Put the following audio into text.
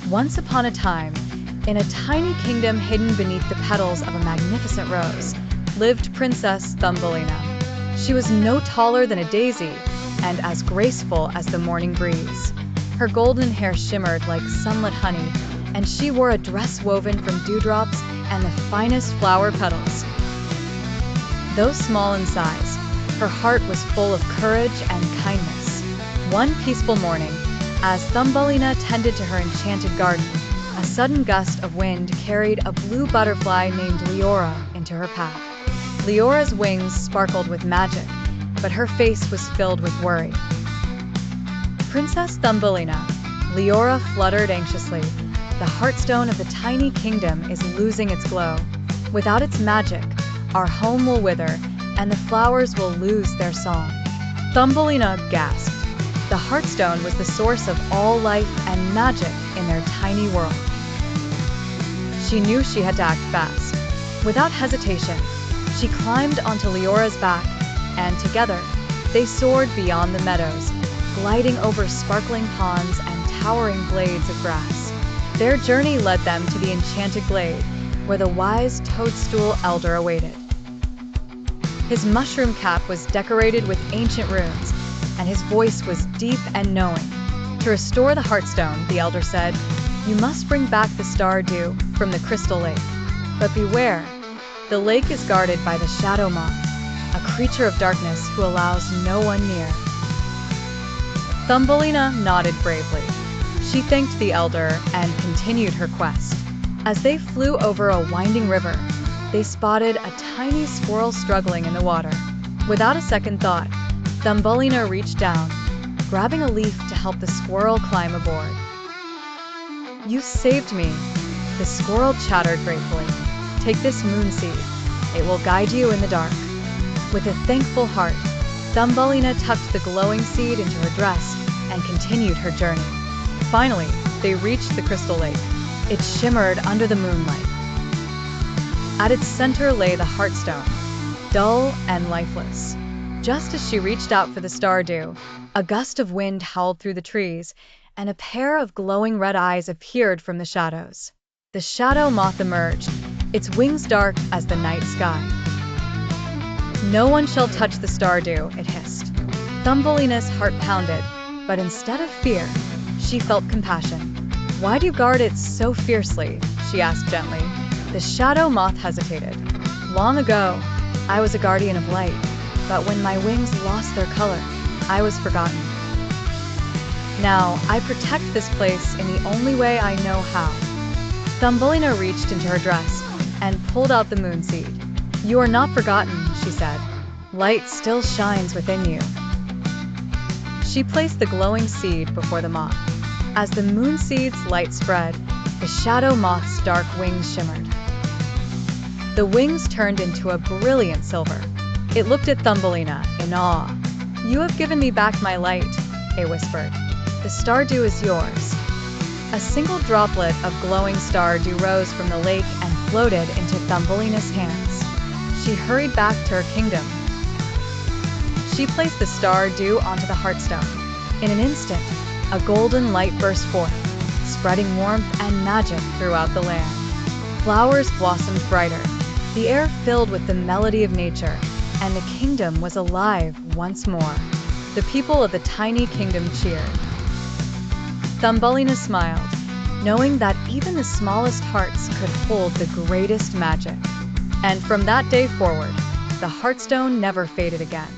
Once upon a time, in a tiny kingdom hidden beneath the petals of a magnificent rose, lived Princess Thumbelina. She was no taller than a daisy, and as graceful as the morning breeze. Her golden hair shimmered like sunlit honey, and she wore a dress woven from dewdrops and the finest flower petals. Though small in size, her heart was full of courage and kindness. One peaceful morning, as Thumbelina tended to her enchanted garden, a sudden gust of wind carried a blue butterfly named Leora into her path. Leora's wings sparkled with magic, but her face was filled with worry. Princess Thumbelina, Leora fluttered anxiously. The heartstone of the tiny kingdom is losing its glow. Without its magic, our home will wither, and the flowers will lose their song. Thumbelina gasped. The heartstone was the source of all life and magic in their tiny world. She knew she had to act fast. Without hesitation, she climbed onto Leora's back, and together, they soared beyond the meadows, gliding over sparkling ponds and towering blades of grass. Their journey led them to the enchanted glade, where the wise toadstool elder awaited. His mushroom cap was decorated with ancient runes, and his voice was deep and knowing. To restore the heartstone, the elder said, "You must bring back the star dew from the crystal lake. But beware, the lake is guarded by the shadow moth, a creature of darkness who allows no one near." Thumbelina nodded bravely. She thanked the elder and continued her quest. As they flew over a winding river, they spotted a tiny squirrel struggling in the water. Without a second thought, Thumbelina reached down, grabbing a leaf to help the squirrel climb aboard. "You saved me," the squirrel chattered gratefully. "Take this moon seed. It will guide you in the dark." With a thankful heart, Thumbelina tucked the glowing seed into her dress and continued her journey. Finally, they reached the crystal lake. It shimmered under the moonlight. At its center lay the heartstone, dull and lifeless. Just as she reached out for the star dew, a gust of wind howled through the trees, and a pair of glowing red eyes appeared from the shadows. The shadow moth emerged, its wings dark as the night sky. "No one shall touch the star dew," it hissed. Thumbelina's heart pounded, but instead of fear, she felt compassion. "Why do you guard it so fiercely?" she asked gently. The shadow moth hesitated. "Long ago, I was a guardian of light, but when my wings lost their color, I was forgotten. Now, I protect this place in the only way I know how." Thumbelina reached into her dress and pulled out the moon seed. "You are not forgotten," she said. "Light still shines within you." She placed the glowing seed before the moth. As the moon seed's light spread, the shadow moth's dark wings shimmered. The wings turned into a brilliant silver. It looked at Thumbelina in awe. "You have given me back my light," it whispered. "The star dew is yours." A single droplet of glowing star dew rose from the lake and floated into Thumbelina's hands. She hurried back to her kingdom. She placed the star dew onto the heartstone. In an instant, a golden light burst forth, spreading warmth and magic throughout the land. Flowers blossomed brighter, the air filled with the melody of nature, and the kingdom was alive once more. The people of the tiny kingdom cheered. Thumbelina smiled, knowing that even the smallest hearts could hold the greatest magic. And from that day forward, the heartstone never faded again.